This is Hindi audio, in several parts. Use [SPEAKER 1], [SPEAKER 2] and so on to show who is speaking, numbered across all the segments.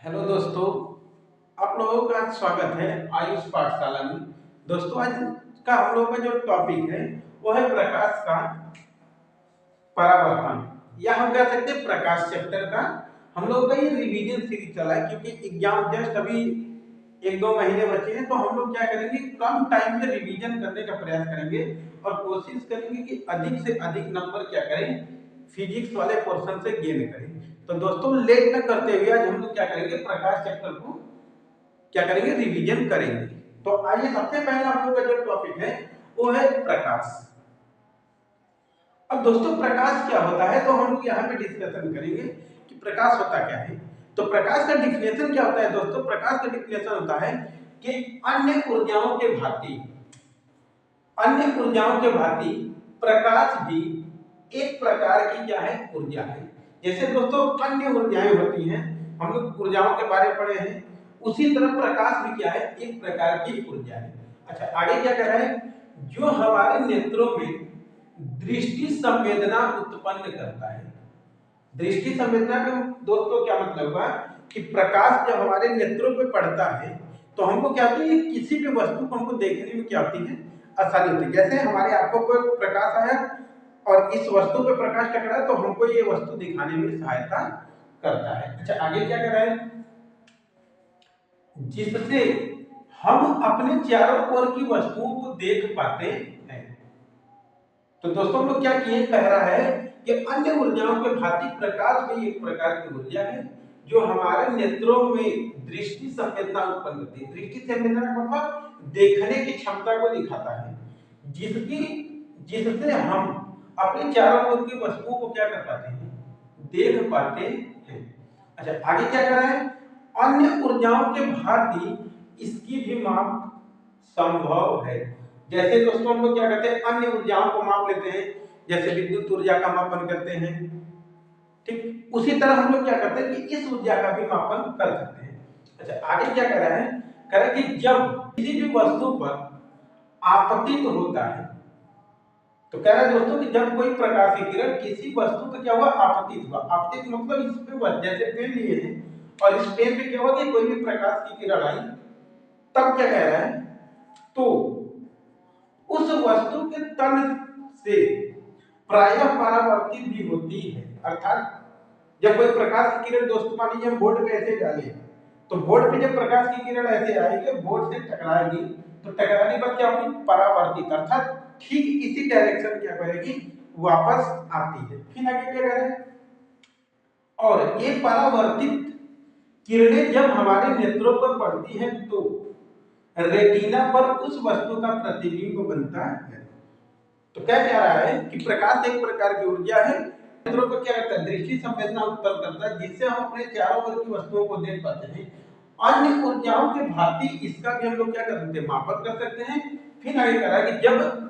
[SPEAKER 1] हेलो दोस्तों, आप लोगों का स्वागत है आयुष पाठशाला में। दोस्तों, आज का हम लोगों का जो टॉपिक है वो है प्रकाश का परावर्तन, या हम कह सकते हैं प्रकाश चैप्टर का। हम लोगों का ये रिवीजन सीरीज चला है क्योंकि एग्जाम जस्ट अभी एक दो महीने बचे हैं, तो हम लोग क्या करेंगे, कम टाइम में रिवीजन करने का प्रयास करेंगे और कोशिश करेंगे कि अधिक से अधिक नंबर क्या करें, फिजिक्स वाले पोर्शन से गेन करें। तो दोस्तों, लेट न करते हुए आज हम लोग क्या करेंगे, प्रकाश चैप्टर को क्या करेंगे, रिवीजन करेंगे। तो आइए, सबसे पहला हम लोग का जो टॉपिक है वो है प्रकाश। अब दोस्तों, प्रकाश क्या होता है, तो हम लोग यहाँ पे डिस्कशन करेंगे कि प्रकाश होता क्या है। तो प्रकाश का डिफिनेशन क्या होता है दोस्तों? प्रकाश का डिफिनेशन होता है कि अन्य ऊर्जाओं के भांति प्रकाश भी एक प्रकार की क्या है, ऊर्जा है। जैसे दोस्तों अन्य ऊर्जाएं होती हैं, हम लोग ऊर्जाओं के बारे में पढ़े हैं, उसी तरह प्रकाश भी क्या है, एक प्रकार की ऊर्जा है। अच्छा, आगे क्या कह रहा है, जो हमारे नेत्रों में दृष्टि संवेदना उत्पन्न करता है। दृष्टि संवेदना का दोस्तों क्या मतलब हुआ कि प्रकाश जब हमारे नेत्रों पे पड़ता है तो हमको क्या होती है, किसी भी वस्तु को हमको देखने में क्या होती है, आसानी होती है। जैसे हमारे आंखों पर प्रकाश आया और इस वस्तु पे प्रकाश टकरा तो हमको ये वस्तु दिखाने में सहायता करता है। अच्छा, आगे क्या कर रहा है, जिससे हम अपने चारों ओर की वस्तुओं को देख पाते हैं। तो दोस्तों, हम लोग क्या किए, कह रहा है कि अन्य ऊर्जाओं के भांति प्रकाश भी एक प्रकार की ऊर्जा है जो हमारे नेत्रों में दृष्टि संवेदना उत्पन्न करती है। दृष्टि संवेदना का मतलब देखने की क्षमता को दिखाता है, जिससे हम अपने चारों ओर की वस्तुओं को क्या कर पाते हैं, देख पाते हैं। अच्छा, आगे क्या कर रहा है, अन्य ऊर्जाओं के भांति इसकी भी माप संभव है। जैसे दोस्तों हम लोग क्या करते हैं, अन्य ऊर्जाओं को माप लेते हैं, जैसे विद्युत ऊर्जा का मापन करते हैं, ठीक उसी तरह हम लोग क्या करते हैं कि इस ऊर्जा का भी मापन कर सकते हैं। अच्छा, आगे क्या कह रहा है, कह रहा है कि जब किसी भी वस्तु पर आपतित होता है, तो कह रहा है दोस्तों कि जब कोई प्रकाशीय किरण किसी वस्तु पे क्या हुआ, आपतित हुआ। आपतित मतलब इस पे जैसे पेन लिए हैं और इस पेन पे क्या हुआ कि कोई भी प्रकाश की किरण आई, तब क्या कह रहा है, तो उस वस्तु के तल से प्रायः परावर्तित भी होती है। अर्थात जब कोई प्रकाश की किरण दोस्तों मान लीजिए हम बोर्ड पे ऐसे डालें, तो बोर्ड पे जब प्रकाश की किरण ऐसे आएगी, बोर्ड से टकराएगी, तो टकराने पर क्या होगी, परावर्तित, अर्थात ठीक इसी डायरेक्शन क्या करेगी, वापस आती है। फिर आगे क्या करें, और ये परावर्तित किरणें जब हमारे नेत्रों पर पड़ती हैं तो रेटिना पर उस वस्तु का प्रतिबिंब बनता है। तो क्या कह रहा है कि प्रकाश एक प्रकार की ऊर्जा है, नेत्रों पर क्या करता है, दृष्टि संवेदना उत्पन्न करता है, जिससे हम अपने चारों ओर की वस्तुओं को देख पाते हैं। अन्य ऊर्जाओं के भांति इसका भी हम लोग क्या कर सकते हैं, मापन कर सकते हैं। फिर आगे कह रहा है कि जब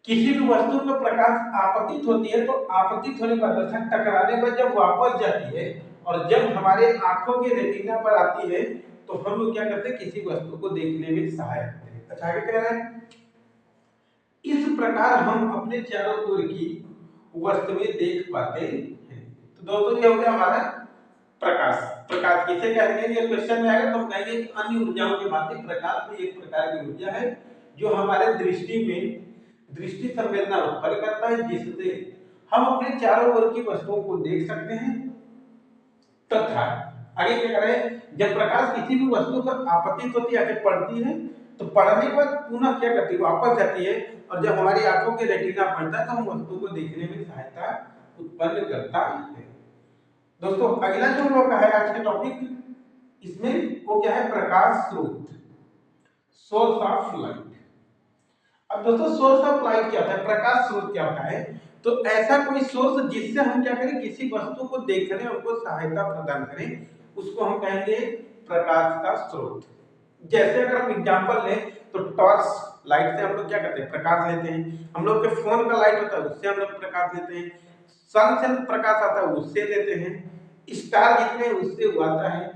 [SPEAKER 1] किसी भी वस्तु पर प्रकाश आपतित होती है, तो आपतित होने के बाद अर्थात टकराने पर जब वापस जाती है और जब हमारे आंखों के रेटिना पर आती है, तो हम लोग क्या करते हैं, किसी वस्तु को देखने में सहायक होते हैं। अच्छा, आगे कह रहा है, इस प्रकार हम अपने चारों ओर की वस्तुएं देख पाते हैं। तो दोस्तों, ये हो गया हमारा प्रकाश। प्रकाश किसे कहते हैं, ये क्वेश्चन में आएगा तो हम कहेंगे कि अन्य ऊर्जाओं के भांति प्रकाश भी एक प्रकार की ऊर्जा है जो हमारे दृष्टि में दृष्टि संवेदना उत्पन्न करता है, जिससे हम अपने चारों ओर की वस्तुओं को देख सकते हैं। तथा आगे क्या करें, जब प्रकाश किसी भी वस्तु पर आपतित होती है, पड़ती है, तो पड़ने के बाद पुनः क्या करती है, वापस जाती है, और जब हमारी आंखों के रेटिना पड़ता है तो हम वस्तु को देखने में सहायता उत्पन्न करता है। दोस्तों, अगला जो हम लोग का है आज का टॉपिक, इसमें वो क्या है, प्रकाश स्रोत, सोर्स ऑफ लाइट। अब दोस्तों, सोर्स ऑफ लाइट क्या होता है, प्रकाश स्रोत क्या होता है, तो ऐसा कोई सोर्स जिससे हम क्या करें, किसी वस्तु को देखने और उसको सहायता प्रदान करें, उसको हम कहेंगे प्रकाश का स्रोत। जैसे अगर हम एग्जांपल लें तो टॉर्च लाइट से हम लोग क्या करते हैं, प्रकाश लेते हैं। हम लोग के फोन का लाइट होता है, उससे हम लोग प्रकाश लेते हैं। सन से प्रकाश आता है, उससे लेते हैं। स्टार जितने उससे वो आता है,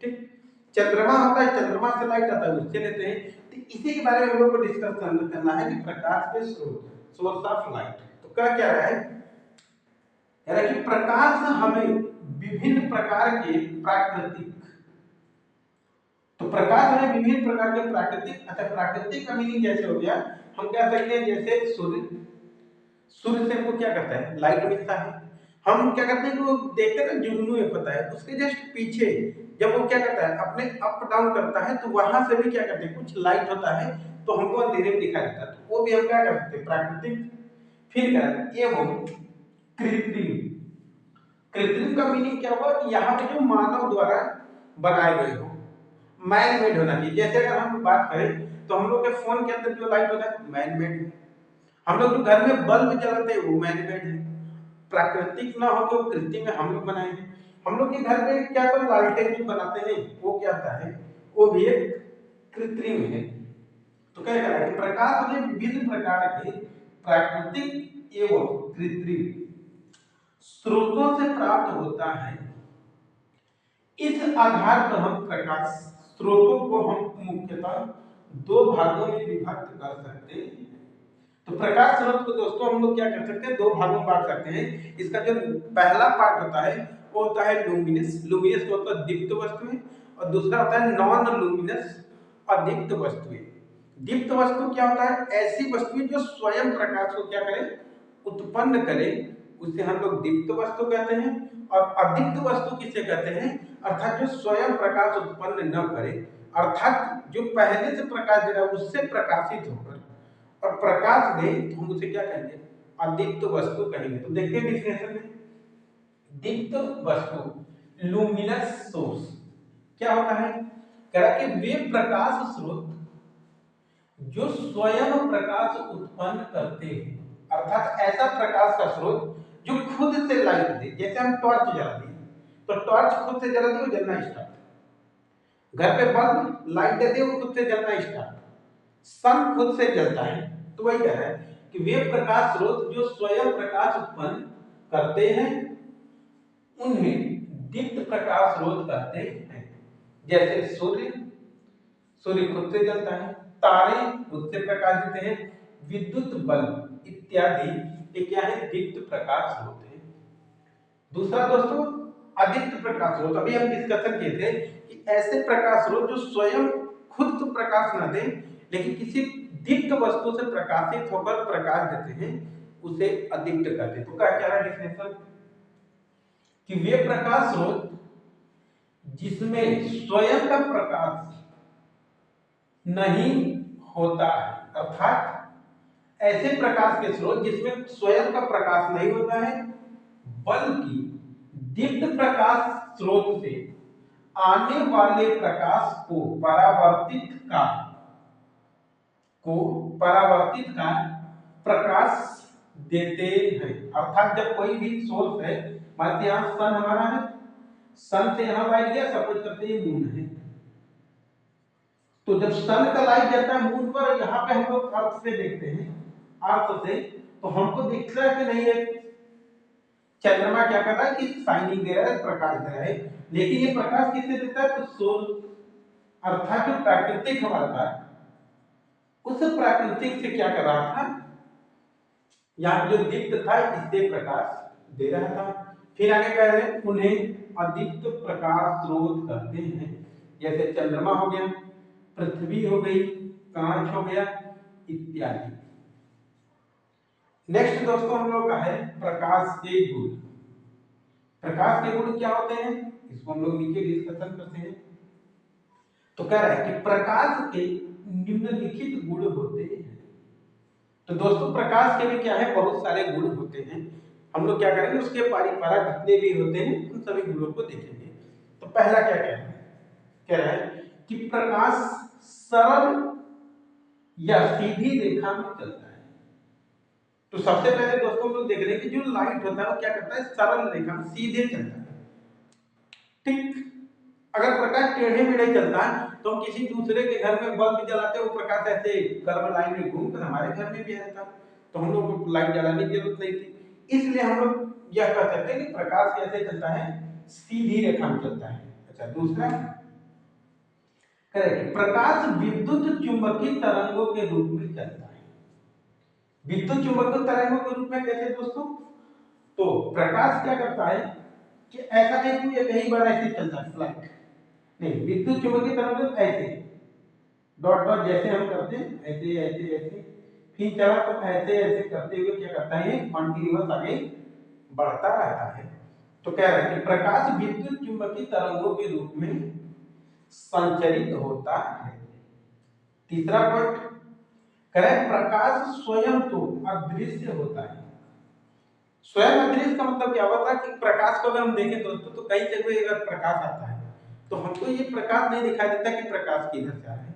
[SPEAKER 1] ठीक। चंद्रमा होता है, चंद्रमा से लाइट आता है, उससे लेते हैं। तो इसी के बारे में हम लोग को डिस्कस करना है कि प्रकाश के स्रोत, सोर्स ऑफ लाइट। तो क्या रहा है, कि प्रकाश हमें विभिन्न प्रकार के प्राकृतिक, तो प्रकाश है विभिन्न प्रकार के प्राकृतिक। अच्छा, प्राकृतिक का मीनिंग जैसे हो गया, हम कह सकते हैं जैसे सूर्य, सूर्य से हमको क्या करता है, लाइट मिलता है। हम क्या करते हैं, वो देखते हैं ना जुगनू एक होता है, उसके जस्ट पीछे जब वो क्या करता है अपने अप डाउन करता है तो वहां से भी क्या करते हैं कुछ लाइट होता है, तो हमको अंधेरे में दिखाई देता है, तो वो भी हम क्या कर सकते हैं प्राकृतिक। फिर क्या है एवं कृत्रिम, कृत्रिम का मीनिंग क्या हुआ कि यहाँ पे जो मानव द्वारा बनाए गए हो, मैन मेड होना चाहिए। जैसे अगर हम बात करें तो हम लोग के फोन के अंदर जो लाइट होता है मैन मेड है, हम लोग जो घर में बल्ब जलाते हैं वो मैन मेड है, प्राकृतिक ना हो तो कृत्रिम में हम लोग बनाए हैं। हम लोग के घर में क्या तो लालटेन जो बनाते हैं वो क्या होता है, वो भी एक कृत्रिम है। तो क्या कह रहा है कि प्रकाश में विभिन्न प्रकार के प्राकृतिक एवं कृत्रिम स्रोतों से प्राप्त होता है। इस आधार पर हम प्रकाश स्रोतों को हम मुख्यतः दो भागों में विभक्त कर सकते हैं। तो प्रकाश स्रोत को दोस्तों हम लोग क्या कर सकते हैं, दो भागों में बांट सकते हैं। इसका जो पहला पार्ट होता है वो होता है लुमिनस, लुमिनस को होता है दीप्त वस्तुएं, और दूसरा होता है नॉन लुमिनस अदीप्त वस्तुएं। दीप्त वस्तु क्या होता है, ऐसी वस्तुएं जो स्वयं प्रकाश को क्या करे, उत्पन्न करे, उसे हम लोग दीप्त वस्तु कहते हैं। और अदीप्त वस्तु किसे कहते हैं, अर्थात जो स्वयं प्रकाश उत्पन्न न करे, अर्थात जो पहले से प्रकाश दे रहा है उससे प्रकाशित होकर और प्रकाश दे, तो हम उसे क्या कहेंगे, अदीप्त वस्तु कहेंगे। तो देखते हैं डिफिनेशन में, दीप्त वस्तु लुमिनस सोर्स क्या होता है, कह रहा कि वे प्रकाश स्रोत जो स्वयं प्रकाश उत्पन्न करते हैं, अर्थात ऐसा प्रकाश का स्रोत जो खुद से लाइट दे। जैसे हम टॉर्च जला दिए तो टॉर्च खुद से जला दी वो जलना स्टार्ट, घर पे बल्ब लाइट देते वो खुद से जलना स्टार्ट, सन खुद से जलता है। तो वही कह रहा है कि वे प्रकाश स्रोत जो स्वयं प्रकाश उत्पन्न करते हैं उन्हें दीप्त प्रकाश स्रोत कहते हैं। जैसे सूर्य, सूर्य खुद से जलता है, तारे खुद से प्रकाश देते हैं, विद्युत बल्ब इत्यादि ये क्या है, दीप्त प्रकाश स्रोत है। दूसरा दोस्तों अदीप्त प्रकाश स्रोत, अभी हम डिस्कशन किए थे कि ऐसे प्रकाश स्रोत जो स्वयं खुद तो प्रकाश न दें लेकिन किसी दीप्त वस्तु से प्रकाशित होकर प्रकाश देते हैं, उसे अदीप्त कहते हैं। तो क्या कह रहा है डिफिनेशन, कि वे प्रकाश स्रोत जिसमें स्वयं का प्रकाश नहीं होता है, अर्थात ऐसे प्रकाश के स्रोत जिसमें स्वयं का प्रकाश नहीं होता है बल्कि दीप्त प्रकाश स्रोत से आने वाले प्रकाश को परावर्तित का प्रकाश देते हैं। अर्थात जब कोई भी सोर्स है, मान यहाँ सन हमारा है, सन से यहाँ लाइट गया, सपोज करते हैं मून है, तो जब सन का लाइट जाता है मून पर, यहाँ पे हम लोग अर्थ से देखते हैं, अर्थ से तो हमको दिखता है कि नहीं है चंद्रमा क्या कर रहा है कि शाइनिंग दे रहा है, प्रकाश दे रहा है, लेकिन ये प्रकाश किससे देता है, तो सोर्स अर्थात जो प्राकृतिक हमारा था उस प्राकृतिक से क्या कर रहा था, यहाँ जो दीप्त था इससे प्रकाश दे रहा था। फिर आगे कह रहे हैं उन्हें अदीप्त प्रकाश स्रोत कहते हैं। जैसे चंद्रमा हो गया, पृथ्वी हो गई, कांच हो गया इत्यादि। नेक्स्ट दोस्तों हम लोग का है प्रकाश के गुण। प्रकाश के गुण क्या होते हैं, इसको हम लोग नीचे डिस्कशन करते हैं। तो कह रहा है कि प्रकाश के निम्नलिखित गुण होते हैं। तो दोस्तों प्रकाश के भी क्या है, बहुत सारे गुण होते हैं। हम लोग क्या करेंगे, उसके परिपरा जितने भी होते हैं उन सभी गुणों को देखेंगे। तो पहला क्या कह रहा है कि प्रकाश सरल या सीधी रेखा में चलता है। तो सबसे पहले दोस्तों लोग देख रहे हैं कि जो लाइट होता है वो क्या करता है, सरल रेखा में सीधे चलता है, ठीक। अगर प्रकाश टेढ़े मेढ़े चलता है तो हम किसी दूसरे के घर में बल्ब जलाते हैं, वो प्रकाश ऐसे कर्व लाइन में घूमकर हमारे घर में भी आता, तो हम लोग को लाइट जलाने की जरूरत नहीं थी। इसलिए हम लोग यह कह सकते हैं कि प्रकाश कैसे चलता है, सीधी रेखा में चलता है। अच्छा, दूसरा करेक्ट, प्रकाश विद्युत चुंबकीय तरंगों के रूप में चलता है। विद्युत चुंबकीय तरंगों के रूप में कैसे दोस्तों, तो प्रकाश क्या करता है, कि ऐसा नहीं कि ये कई बार ऐसे चलता है फ्लाइट, नहीं, विद्युत चुंबकीय तरंग ऐसे डॉट डॉट जैसे हम करते हैं ऐसे ऐसे ऐसे, फिर चला तो ऐसे ऐसे करते हुए क्या करता है, कंटिन्यूअस आगे बढ़ता रहता है। तो कह रहे हैं कि प्रकाश विद्युत चुंबकीय तरंगों के रूप में संचरित होता है। तीसरा पॉइंट कह रहे हैं प्रकाश स्वयं तो अदृश्य होता है। स्वयं अदृश्य का मतलब क्या होता है कि प्रकाश को अगर हम देखें दोस्तों तो कई जगह अगर प्रकाश आता है तो हमको ये प्रकाश नहीं दिखाई देता कि प्रकाश किधर से आ रहा है,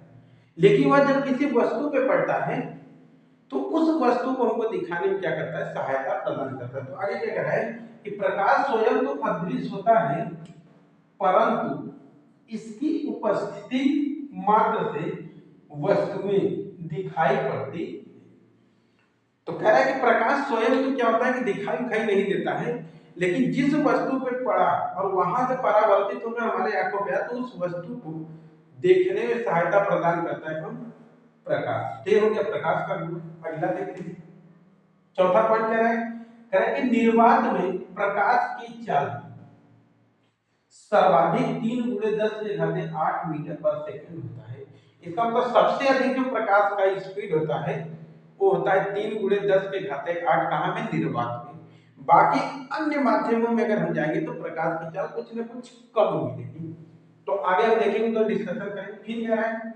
[SPEAKER 1] लेकिन वह जब किसी वस्तु पे पड़ता है तो उस वस्तु को हमको दिखाने में क्या करता है, सहायता प्रदान करता है। तो आगे क्या कह रहा है कि प्रकाश स्वयं तो अदृश्य होता है परंतु इसकी उपस्थिति मात्र से वस्तुएं दिखाई पड़ती। तो कह रहा है कि प्रकाश स्वयं तो क्या होता है कि दिखाई नहीं देता है, लेकिन जिस वस्तु पे पड़ा और वहां से परावर्तित होकर हमारे आंखों पे आया तो उस वस्तु को देखने में सहायता प्रदान करता है कौन, प्रकाश। ये हो गया प्रकाश का गुण। अगला देखते हैं चौथा पॉइंट कह रहा है कि निर्वात में प्रकाश की चाल सर्वाधिक 3 × 10⁸ मीटर पर सेकंड होता है। इसका मतलब सबसे अधिक जो प्रकाश का स्पीड होता है वो होता है 3 × 10⁸ कहां में, निर्वात में। बाकी अन्य माध्यमों में अगर हम जाएंगे तो प्रकाश की चाल कुछ न कुछ कम मिलेगी। तो आगे हम देखेंगे तो डिस्कशन करेंगे। फिर कह रहा है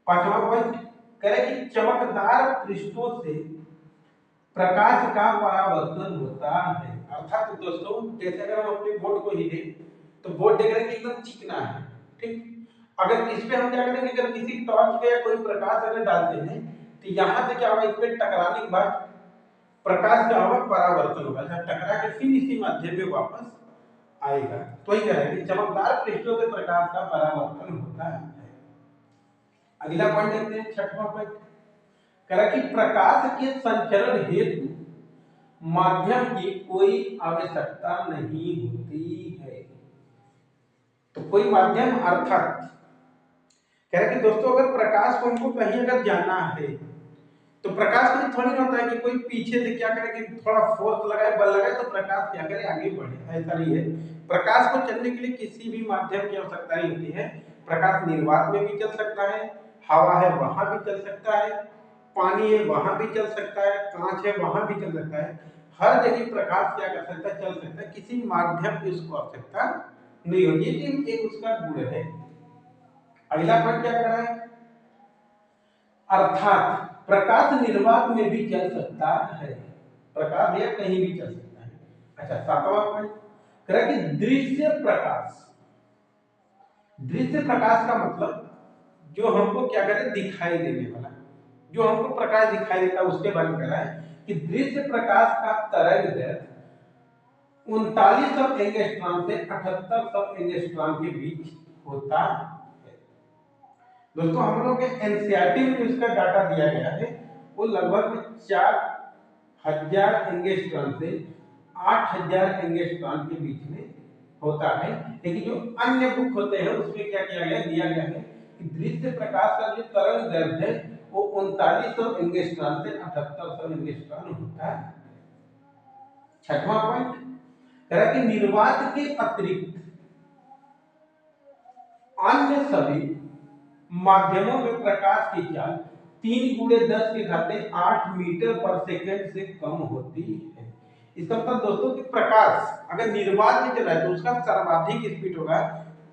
[SPEAKER 1] पांचवा पॉइंट कह रहे कि चमकदार पृष्ठों से प्रकाश का परावर्तन होता है। अर्थात दोस्तों जैसे अगर हम अपने बोर्ड को ही देखें तो बोर्ड देख रहे हैं कि एकदम चिकना है, ठीक। अगर इस पे हम क्या करेंगे, अगर किसी टॉर्च पे या कोई प्रकाश अगर डालते हैं तो यहां से क्या होगा, इस पे टकराने के बाद प्रकाश क्या होगा, परावर्तन होगा, टकरा के फिर इसी माध्यम में वापस आएगा। तो ही कह रहे हैं कि चमकदार पृष्ठों से प्रकाश का परावर्तन होता है। अगला पॉइंट देखते हैं छठवां पॉइंट कह रहा कि प्रकाश के संचरण हेतु माध्यम की कोई आवश्यकता नहीं होती है। तो कोई माध्यम अर्थात कह रहे कि दोस्तों अगर प्रकाश को हमको कहीं अगर जाना है तो प्रकाश को थोड़ी ना होता है कि कोई पीछे से क्या करे कि थोड़ा फोर्स लगाए, बल लगाए तो प्रकाश क्या करे, आगे बढ़े, ऐसा नहीं है। प्रकाश को चलने के लिए किसी भी माध्यम की आवश्यकता नहीं होती है। प्रकाश निर्वात में भी चल सकता है, हवा है वहां भी चल सकता है, पानी है वहां भी चल सकता है, कांच है वहां भी चल सकता है। हर जगह प्रकाश क्या कर सकता है, चल सकता है, किसी माध्यम की उसको आवश्यकता नहीं होती है। एक उसका गुण है। अगला पॉइंट क्या कर रहा है, अर्थात प्रकाश निर्वात में भी चल सकता है। प्रकाश यह कहीं भी चल सकता है। अच्छा सातवां पॉइंट कह रहा कि दृश्य प्रकाश। दृश्य प्रकाश का मतलब जो हमको क्या करे, दिखाई देने वाला, जो हमको प्रकाश दिखाई देता है उसके बारे में कह रहा है कि दृश्य प्रकाश का तरंगदैर्घ्य 3900 एंगस्ट्रॉम से 7800 एंगस्ट्रॉम के बीच होता है। दोस्तों हम लोग के एनसीईआरटी में जो इसका डाटा दिया गया है वो लगभग 4000 एंगस्ट्रॉम से 8000 एंगस्ट्रॉम के बीच में होता है। लेकिन जो अन्य बुक होते हैं उसमें क्या किया गया, दिया गया है कि दृश्य प्रकाश का जो तरंगदैर्घ्य है वो 3900 एंगस्ट्रॉम से 7800 एंगस्ट्रॉम होता है। छठवां पॉइंट कह रहा कि निर्वात के अतिरिक्त अन्य सभी माध्यमों में प्रकाश की चाल 3 × 10⁸ मीटर पर सेकंड से कम होती है। इसका मतलब दोस्तों कि प्रकाश अगर निर्वात में चला है तो उसका सर्वाधिक स्पीड होगा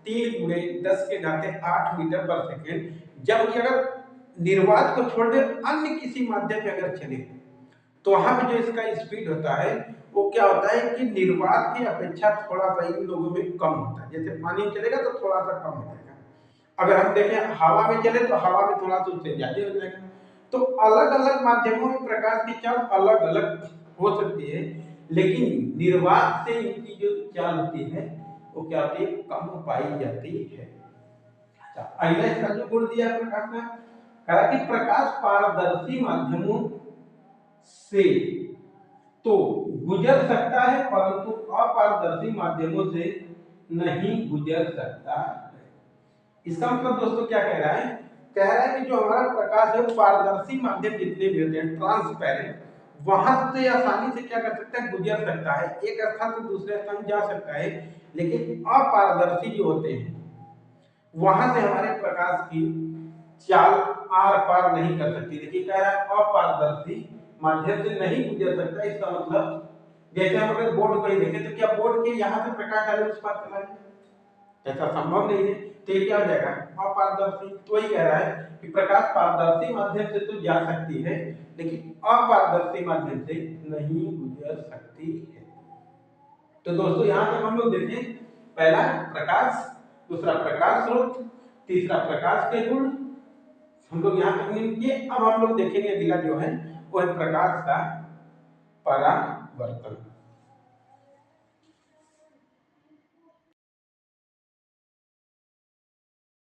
[SPEAKER 1] 3 × 10⁸ मीटर पर सेकंड। जबकि अगर निर्वात को छोड़ दे अन्य किसी माध्यम में अगर चले तो वहां पे जो इसका स्पीड होता है वो क्या होता है कि निर्वात की अपेक्षा थोड़ा सा इन लोगों में कम होता है। जैसे पानी में चलेगा तो थोड़ा सा कम हो जाएगा, अगर हम देखें हवा में चले तो हवा में थोड़ा सा उससे ज्यादा हो जाएगा। तो अलग अलग माध्यमों में प्रकाश की चाल अलग अलग हो सकती है, लेकिन निर्वात से इनकी जो चाल होती है वो क्या होती है, कम पाई जाती है। अच्छा अगला इसका जो गुण दिया प्रकाश का, कहा कि प्रकाश पारदर्शी माध्यमों से तो गुजर सकता है परंतु अपारदर्शी माध्यमों से नहीं गुजर सकता है। इसका मतलब दोस्तों क्या कह रहा है कि जो हमारा प्रकाश है वो पारदर्शी माध्यम जितने भी होते हैं, ट्रांसपेरेंट, वहां से आसानी से क्या कर सकता है, गुजर सकता है, एक स्थान से दूसरे स्थान जा सकता है। लेकिन अपारदर्शी जो होते हैं वहां से हमारे प्रकाश की चाल आर पार नहीं कर सकती। देखिए कह रहा है अपारदर्शी माध्यम से नहीं गुजर सकता, इसका मतलब जैसे हम अगर बोर्ड को ही देखें तो क्या बोर्ड के यहाँ से प्रकाश डाले उस पार चला जाए, ऐसा संभव नहीं है। तो ये क्या हो जाएगा, अपारदर्शी। तो वही कह रहा है कि प्रकाश पारदर्शी माध्यम से तो जा सकती है लेकिन अपारदर्शी माध्यम से नहीं गुजर सकती है। तो दोस्तों यहां तक हम लोग देखें, पहला प्रकाश, दूसरा प्रकाश स्रोत, तीसरा प्रकाश के गुण हम लोग यहाँ तक निम्न किए। अब हम लोग देखेंगे अगला जो है वो है प्रकाश का परावर्तन।